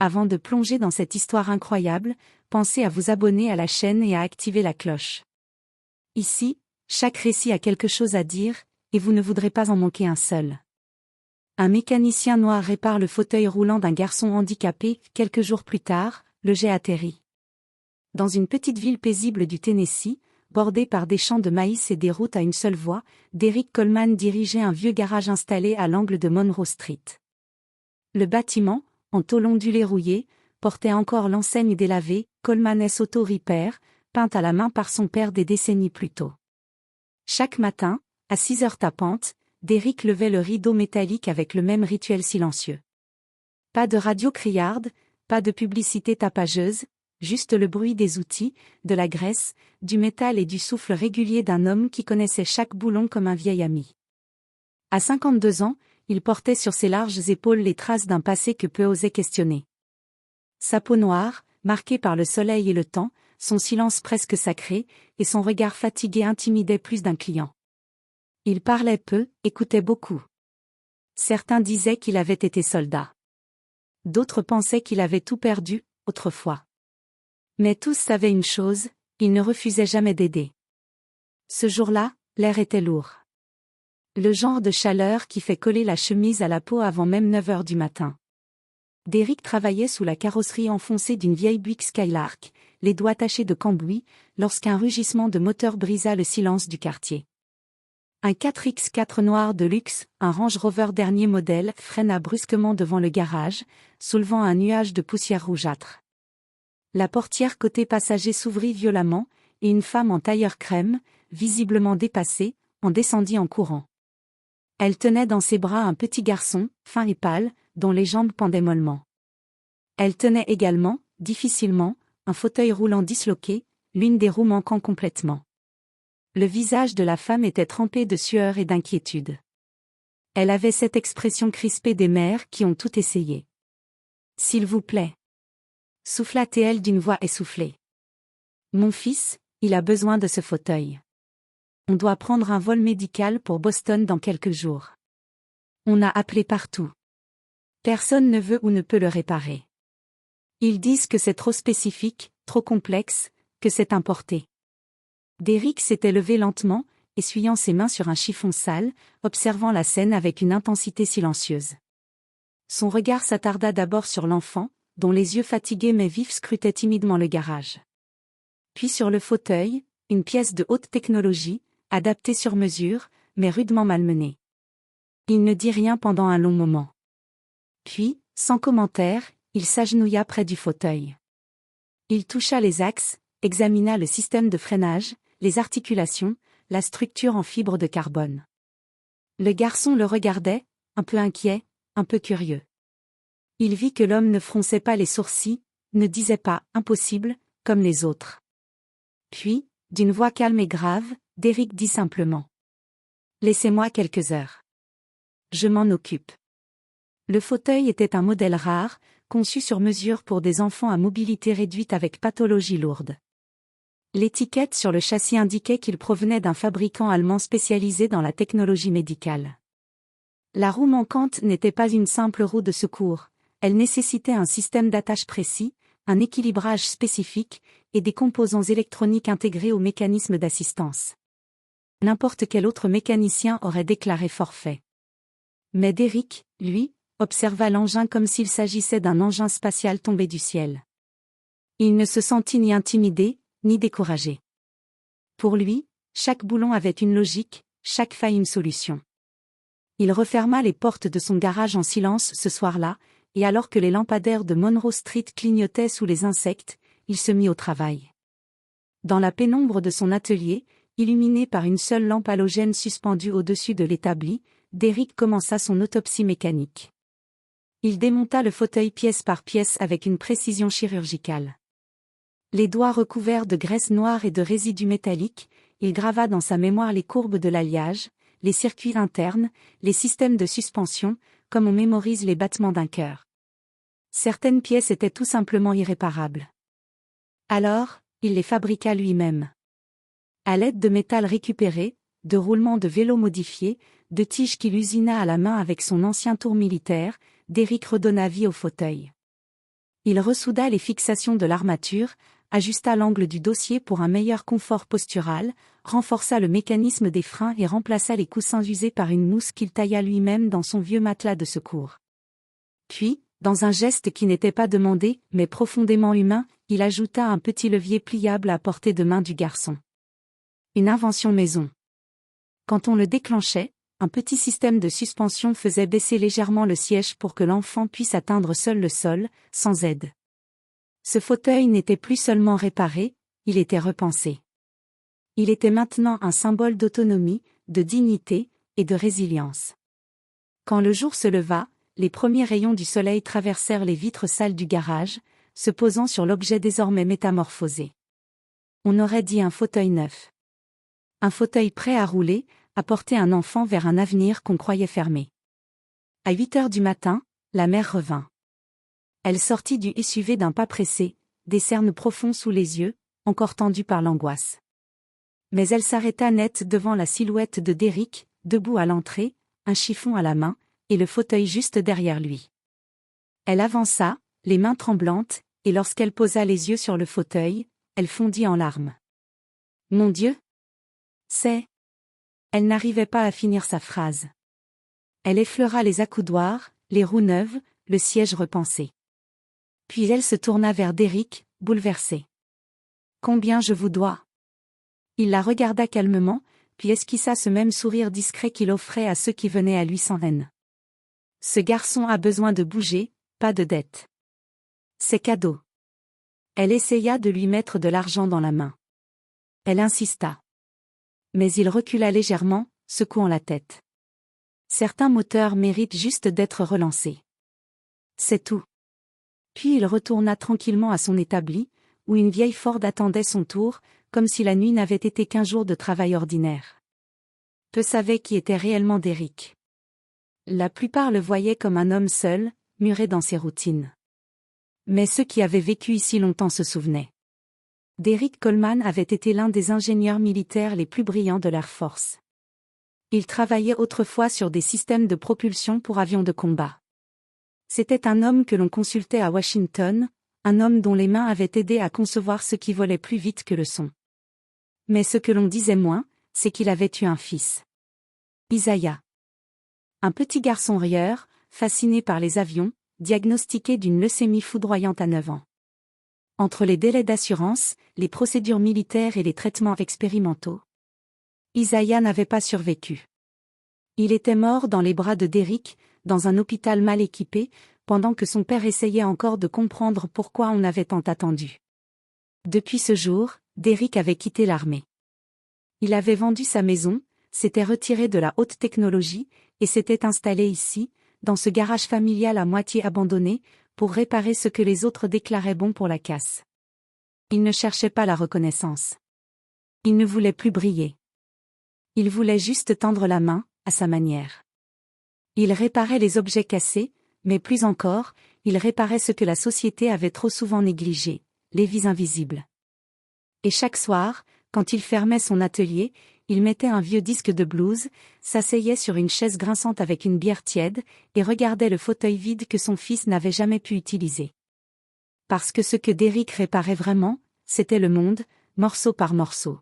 Avant de plonger dans cette histoire incroyable, pensez à vous abonner à la chaîne et à activer la cloche. Ici, chaque récit a quelque chose à dire, et vous ne voudrez pas en manquer un seul. Un mécanicien noir répare le fauteuil roulant d'un garçon handicapé. Quelques jours plus tard, le jet atterrit. Dans une petite ville paisible du Tennessee, bordée par des champs de maïs et des routes à une seule voie, Derrick Coleman dirigeait un vieux garage installé à l'angle de Monroe Street. Le bâtiment, en tôle ondulée rouillée, portait encore l'enseigne délavée, Coleman Auto Repair, peinte à la main par son père des décennies plus tôt. Chaque matin, à 6 heures tapantes, Derrick levait le rideau métallique avec le même rituel silencieux. Pas de radio criarde, pas de publicité tapageuse, juste le bruit des outils, de la graisse, du métal et du souffle régulier d'un homme qui connaissait chaque boulon comme un vieil ami. À 52 ans, il portait sur ses larges épaules les traces d'un passé que peu osaient questionner. Sa peau noire, marquée par le soleil et le temps, son silence presque sacré, et son regard fatigué intimidaient plus d'un client. Il parlait peu, écoutait beaucoup. Certains disaient qu'il avait été soldat. D'autres pensaient qu'il avait tout perdu, autrefois. Mais tous savaient une chose, il ne refusait jamais d'aider. Ce jour-là, l'air était lourd. Le genre de chaleur qui fait coller la chemise à la peau avant même 9 heures du matin. Derrick travaillait sous la carrosserie enfoncée d'une vieille Buick Skylark, les doigts tachés de cambouis, lorsqu'un rugissement de moteur brisa le silence du quartier. Un 4x4 noir de luxe, un Range Rover dernier modèle, freina brusquement devant le garage, soulevant un nuage de poussière rougeâtre. La portière côté passager s'ouvrit violemment, et une femme en tailleur crème, visiblement dépassée, en descendit en courant. Elle tenait dans ses bras un petit garçon, fin et pâle, dont les jambes pendaient mollement. Elle tenait également, difficilement, un fauteuil roulant disloqué, l'une des roues manquant complètement. Le visage de la femme était trempé de sueur et d'inquiétude. Elle avait cette expression crispée des mères qui ont tout essayé. « S'il vous plaît. » souffla-t-elle d'une voix essoufflée. « Mon fils, il a besoin de ce fauteuil. On doit prendre un vol médical pour Boston dans quelques jours. On a appelé partout. Personne ne veut ou ne peut le réparer. Ils disent que c'est trop spécifique, trop complexe, que c'est importé. » Derrick s'était levé lentement, essuyant ses mains sur un chiffon sale, observant la scène avec une intensité silencieuse. Son regard s'attarda d'abord sur l'enfant, dont les yeux fatigués mais vifs scrutaient timidement le garage. Puis sur le fauteuil, une pièce de haute technologie, adaptée sur mesure, mais rudement malmenée. Il ne dit rien pendant un long moment. Puis, sans commentaire, il s'agenouilla près du fauteuil. Il toucha les axes, examina le système de freinage, les articulations, la structure en fibre de carbone. Le garçon le regardait, un peu inquiet, un peu curieux. Il vit que l'homme ne fronçait pas les sourcils, ne disait pas « impossible » comme les autres. Puis, d'une voix calme et grave, Derrick dit simplement « Laissez-moi quelques heures. Je m'en occupe. » Le fauteuil était un modèle rare, conçu sur mesure pour des enfants à mobilité réduite avec pathologie lourde. L'étiquette sur le châssis indiquait qu'il provenait d'un fabricant allemand spécialisé dans la technologie médicale. La roue manquante n'était pas une simple roue de secours, elle nécessitait un système d'attache précis, un équilibrage spécifique, et des composants électroniques intégrés au mécanisme d'assistance. N'importe quel autre mécanicien aurait déclaré forfait. Mais Derrick, lui, observa l'engin comme s'il s'agissait d'un engin spatial tombé du ciel. Il ne se sentit ni intimidé, ni découragé. Pour lui, chaque boulon avait une logique, chaque faille une solution. Il referma les portes de son garage en silence ce soir-là, et alors que les lampadaires de Monroe Street clignotaient sous les insectes, il se mit au travail. Dans la pénombre de son atelier, illuminé par une seule lampe halogène suspendue au-dessus de l'établi, Derrick commença son autopsie mécanique. Il démonta le fauteuil pièce par pièce avec une précision chirurgicale. Les doigts recouverts de graisse noire et de résidus métalliques, il grava dans sa mémoire les courbes de l'alliage, les circuits internes, les systèmes de suspension, comme on mémorise les battements d'un cœur. Certaines pièces étaient tout simplement irréparables. Alors, il les fabriqua lui-même. À l'aide de métal récupéré, de roulements de vélo modifiés, de tiges qu'il usina à la main avec son ancien tour militaire, Derrick redonna vie au fauteuil. Il ressouda les fixations de l'armature, ajusta l'angle du dossier pour un meilleur confort postural, renforça le mécanisme des freins et remplaça les coussins usés par une mousse qu'il tailla lui-même dans son vieux matelas de secours. Puis, dans un geste qui n'était pas demandé, mais profondément humain, il ajouta un petit levier pliable à portée de main du garçon. Une invention maison. Quand on le déclenchait, un petit système de suspension faisait baisser légèrement le siège pour que l'enfant puisse atteindre seul le sol, sans aide. Ce fauteuil n'était plus seulement réparé, il était repensé. Il était maintenant un symbole d'autonomie, de dignité et de résilience. Quand le jour se leva, les premiers rayons du soleil traversèrent les vitres sales du garage, se posant sur l'objet désormais métamorphosé. On aurait dit un fauteuil neuf. Un fauteuil prêt à rouler, à porter un enfant vers un avenir qu'on croyait fermé. À 8 heures du matin, la mère revint. Elle sortit du SUV d'un pas pressé, des cernes profonds sous les yeux, encore tendus par l'angoisse. Mais elle s'arrêta net devant la silhouette de Derrick, debout à l'entrée, un chiffon à la main, et le fauteuil juste derrière lui. Elle avança, les mains tremblantes, et lorsqu'elle posa les yeux sur le fauteuil, elle fondit en larmes. Mon Dieu! C'est... Elle n'arrivait pas à finir sa phrase. Elle effleura les accoudoirs, les roues neuves, le siège repensé. Puis elle se tourna vers Derrick, bouleversée. Combien je vous dois? Il la regarda calmement, puis esquissa ce même sourire discret qu'il offrait à ceux qui venaient à lui sans haine. Ce garçon a besoin de bouger, pas de dette. C'est cadeau. Elle essaya de lui mettre de l'argent dans la main. Elle insista. Mais il recula légèrement, secouant la tête. Certains moteurs méritent juste d'être relancés. C'est tout. Puis il retourna tranquillement à son établi, où une vieille Ford attendait son tour, comme si la nuit n'avait été qu'un jour de travail ordinaire. Peu savaient qui était réellement Derrick. La plupart le voyaient comme un homme seul, muré dans ses routines. Mais ceux qui avaient vécu ici longtemps se souvenaient. Derrick Coleman avait été l'un des ingénieurs militaires les plus brillants de l'Air Force. Il travaillait autrefois sur des systèmes de propulsion pour avions de combat. C'était un homme que l'on consultait à Washington, un homme dont les mains avaient aidé à concevoir ce qui volait plus vite que le son. Mais ce que l'on disait moins, c'est qu'il avait eu un fils. Isaiah. Un petit garçon rieur, fasciné par les avions, diagnostiqué d'une leucémie foudroyante à 9 ans. Entre les délais d'assurance, les procédures militaires et les traitements expérimentaux, Isaiah n'avait pas survécu. Il était mort dans les bras de Derrick, dans un hôpital mal équipé, pendant que son père essayait encore de comprendre pourquoi on avait tant attendu. Depuis ce jour, Derrick avait quitté l'armée. Il avait vendu sa maison, s'était retiré de la haute technologie, et s'était installé ici, dans ce garage familial à moitié abandonné, pour réparer ce que les autres déclaraient bon pour la casse. Il ne cherchait pas la reconnaissance. Il ne voulait plus briller. Il voulait juste tendre la main, à sa manière. Il réparait les objets cassés, mais plus encore, il réparait ce que la société avait trop souvent négligé, les vies invisibles. Et chaque soir, quand il fermait son atelier, il mettait un vieux disque de blues, s'asseyait sur une chaise grinçante avec une bière tiède, et regardait le fauteuil vide que son fils n'avait jamais pu utiliser. Parce que ce que Derrick réparait vraiment, c'était le monde, morceau par morceau.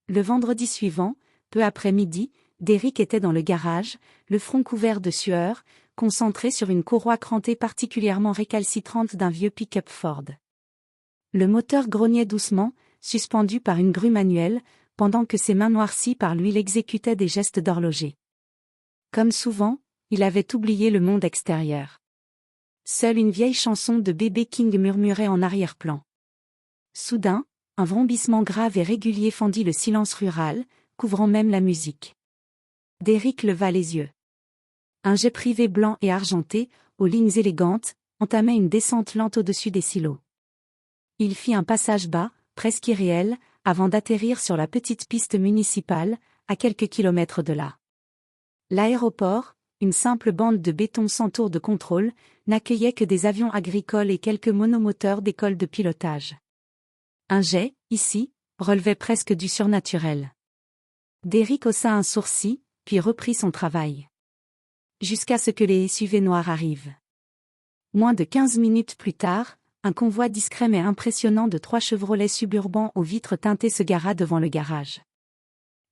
Le vendredi suivant, peu après midi, Derrick était dans le garage, le front couvert de sueur, concentré sur une courroie crantée particulièrement récalcitrante d'un vieux pick-up Ford. Le moteur grognait doucement, suspendu par une grue manuelle, pendant que ses mains noircies par l'huile exécutaient des gestes d'horloger. Comme souvent, il avait oublié le monde extérieur. Seule une vieille chanson de B.B. King murmurait en arrière-plan. Soudain, un vrombissement grave et régulier fendit le silence rural, couvrant même la musique. Derrick leva les yeux. Un jet privé blanc et argenté, aux lignes élégantes, entamait une descente lente au-dessus des silos. Il fit un passage bas, presque irréel, avant d'atterrir sur la petite piste municipale, à quelques kilomètres de là. L'aéroport, une simple bande de béton sans tour de contrôle, n'accueillait que des avions agricoles et quelques monomoteurs d'école de pilotage. Un jet, ici, relevait presque du surnaturel. Derrick haussa un sourcil, puis reprit son travail. Jusqu'à ce que les SUV noirs arrivent. Moins de 15 minutes plus tard, un convoi discret mais impressionnant de 3 Chevrolet Suburban aux vitres teintées se gara devant le garage.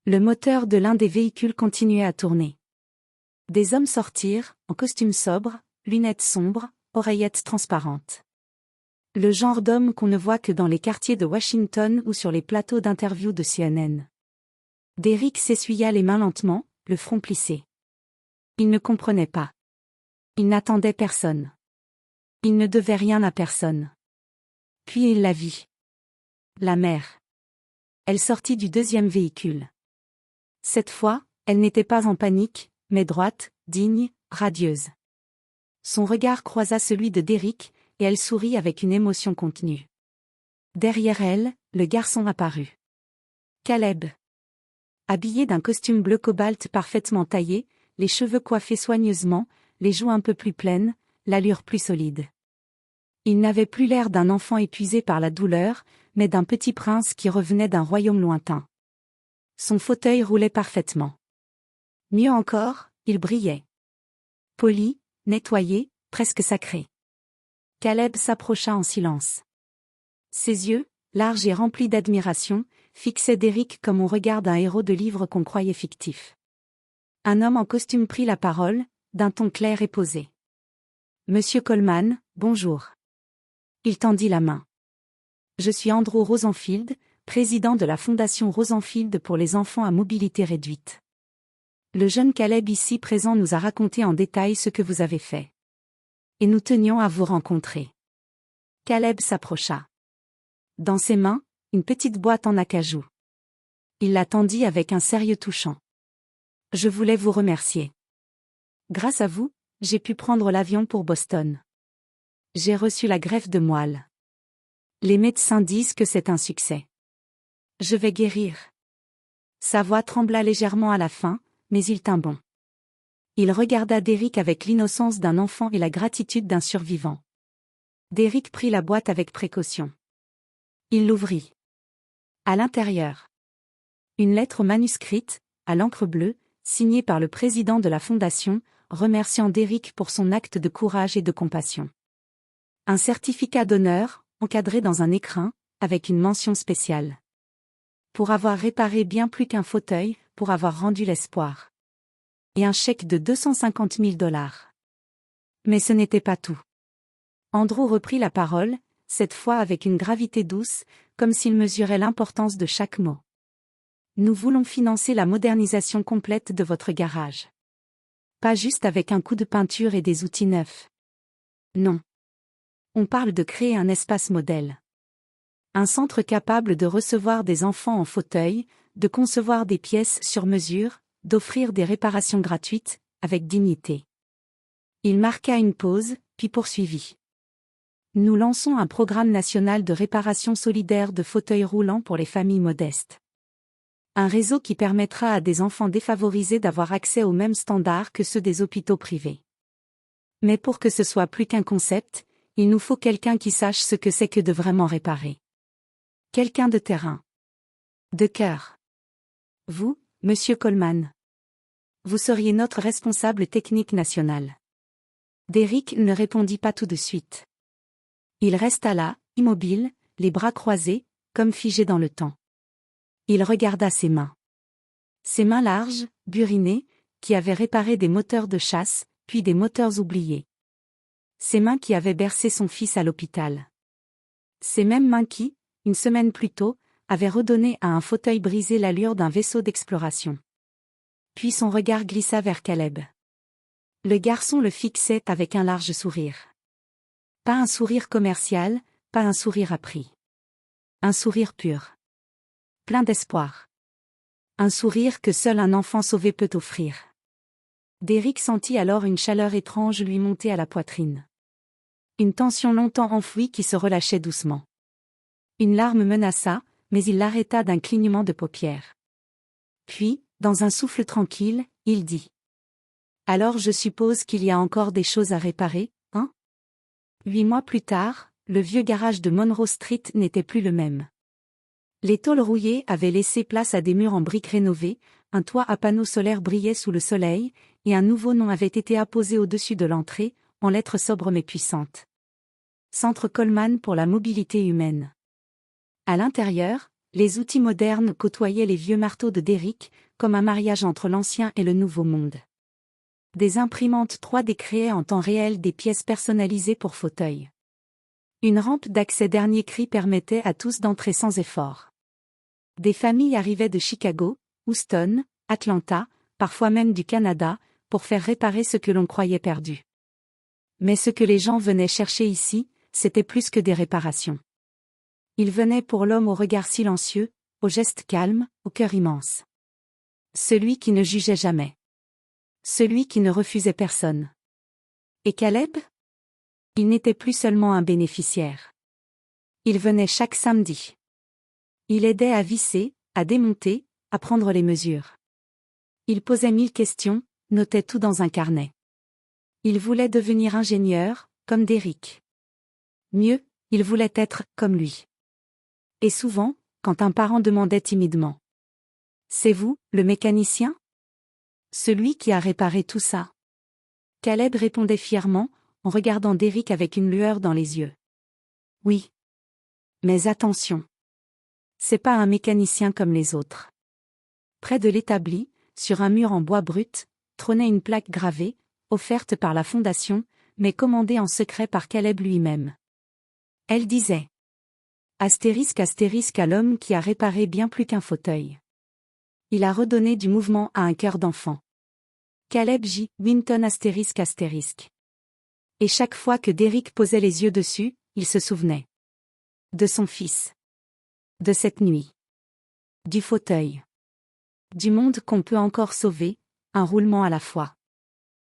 Le moteur de l'un des véhicules continuait à tourner. Des hommes sortirent, en costume sobre, lunettes sombres, oreillettes transparentes. Le genre d'homme qu'on ne voit que dans les quartiers de Washington ou sur les plateaux d'interview de CNN. Derrick s'essuya les mains lentement, le front plissé. Il ne comprenait pas. Il n'attendait personne. Il ne devait rien à personne. Puis il la vit. La mère. Elle sortit du deuxième véhicule. Cette fois, elle n'était pas en panique, mais droite, digne, radieuse. Son regard croisa celui de Derrick, et elle sourit avec une émotion contenue. Derrière elle, le garçon apparut. Caleb. Habillé d'un costume bleu cobalt parfaitement taillé, les cheveux coiffés soigneusement, les joues un peu plus pleines, l'allure plus solide. Il n'avait plus l'air d'un enfant épuisé par la douleur, mais d'un petit prince qui revenait d'un royaume lointain. Son fauteuil roulait parfaitement. Mieux encore, il brillait. Poli, nettoyé, presque sacré. Caleb s'approcha en silence. Ses yeux, larges et remplis d'admiration, fixaient Derrick comme on regarde un héros de livre qu'on croyait fictif. Un homme en costume prit la parole, d'un ton clair et posé. « Monsieur Coleman, bonjour. » Il tendit la main. « Je suis Andrew Rosenfield, président de la Fondation Rosenfield pour les enfants à mobilité réduite. Le jeune Caleb ici présent nous a raconté en détail ce que vous avez fait. Et nous tenions à vous rencontrer. » Caleb s'approcha. Dans ses mains, une petite boîte en acajou. Il la tendit avec un sérieux touchant. « Je voulais vous remercier. Grâce à vous, j'ai pu prendre l'avion pour Boston. J'ai reçu la greffe de moelle. Les médecins disent que c'est un succès. Je vais guérir. » Sa voix trembla légèrement à la fin, mais il tint bon. Il regarda Derrick avec l'innocence d'un enfant et la gratitude d'un survivant. Derrick prit la boîte avec précaution. Il l'ouvrit. À l'intérieur, une lettre manuscrite, à l'encre bleue, signée par le président de la Fondation, remerciant Derrick pour son acte de courage et de compassion. Un certificat d'honneur, encadré dans un écrin, avec une mention spéciale. Pour avoir réparé bien plus qu'un fauteuil, pour avoir rendu l'espoir. Et un chèque de 250 000 $. Mais ce n'était pas tout. Andrew reprit la parole, cette fois avec une gravité douce, comme s'il mesurait l'importance de chaque mot. Nous voulons financer la modernisation complète de votre garage. Pas juste avec un coup de peinture et des outils neufs. Non. On parle de créer un espace modèle. Un centre capable de recevoir des enfants en fauteuil, de concevoir des pièces sur mesure, d'offrir des réparations gratuites, avec dignité. Il marqua une pause, puis poursuivit. Nous lançons un programme national de réparation solidaire de fauteuils roulants pour les familles modestes. Un réseau qui permettra à des enfants défavorisés d'avoir accès aux mêmes standards que ceux des hôpitaux privés. Mais pour que ce soit plus qu'un concept, il nous faut quelqu'un qui sache ce que c'est que de vraiment réparer. Quelqu'un de terrain. De cœur. Vous, Monsieur Coleman. Vous seriez notre responsable technique national. Derrick ne répondit pas tout de suite. Il resta là, immobile, les bras croisés, comme figé dans le temps. Il regarda ses mains. Ses mains larges, burinées, qui avaient réparé des moteurs de chasse, puis des moteurs oubliés. Ses mains qui avaient bercé son fils à l'hôpital. Ces mêmes mains qui, une semaine plus tôt, avaient redonné à un fauteuil brisé l'allure d'un vaisseau d'exploration. Puis son regard glissa vers Caleb. Le garçon le fixait avec un large sourire. Pas un sourire commercial, pas un sourire à prix. Un sourire pur. Plein d'espoir. Un sourire que seul un enfant sauvé peut offrir. Derrick sentit alors une chaleur étrange lui monter à la poitrine. Une tension longtemps enfouie qui se relâchait doucement. Une larme menaça, mais il l'arrêta d'un clignement de paupières. Puis, dans un souffle tranquille, il dit. « Alors je suppose qu'il y a encore des choses à réparer, hein ?» 8 mois plus tard, le vieux garage de Monroe Street n'était plus le même. Les tôles rouillées avaient laissé place à des murs en briques rénovés, un toit à panneaux solaires brillait sous le soleil, et un nouveau nom avait été apposé au-dessus de l'entrée, en lettres sobres mais puissantes. Centre Coleman pour la mobilité humaine. À l'intérieur, les outils modernes côtoyaient les vieux marteaux de Derrick, comme un mariage entre l'ancien et le nouveau monde. Des imprimantes 3D créaient en temps réel des pièces personnalisées pour fauteuils. Une rampe d'accès dernier cri permettait à tous d'entrer sans effort. Des familles arrivaient de Chicago, Houston, Atlanta, parfois même du Canada, pour faire réparer ce que l'on croyait perdu. Mais ce que les gens venaient chercher ici, c'était plus que des réparations. Ils venaient pour l'homme au regard silencieux, au geste calme, au cœur immense. Celui qui ne jugeait jamais. Celui qui ne refusait personne. Et Caleb? Il n'était plus seulement un bénéficiaire. Il venait chaque samedi. Il aidait à visser, à démonter, à prendre les mesures. Il posait 1000 questions, notait tout dans un carnet. Il voulait devenir ingénieur, comme Derrick. Mieux, il voulait être comme lui. Et souvent, quand un parent demandait timidement: « C'est vous, le mécanicien? Celui qui a réparé tout ça ?» Caleb répondait fièrement, en regardant Derrick avec une lueur dans les yeux. « Oui. Mais attention. C'est pas un mécanicien comme les autres. » Près de l'établi, sur un mur en bois brut, trônait une plaque gravée, offerte par la fondation, mais commandée en secret par Caleb lui-même. Elle disait: astérisque à l'homme qui a réparé bien plus qu'un fauteuil. Il a redonné du mouvement à un cœur d'enfant. Caleb J. Winton ***. Et chaque fois que Derrick posait les yeux dessus, il se souvenait de son fils. De cette nuit. Du fauteuil. Du monde qu'on peut encore sauver, un roulement à la fois.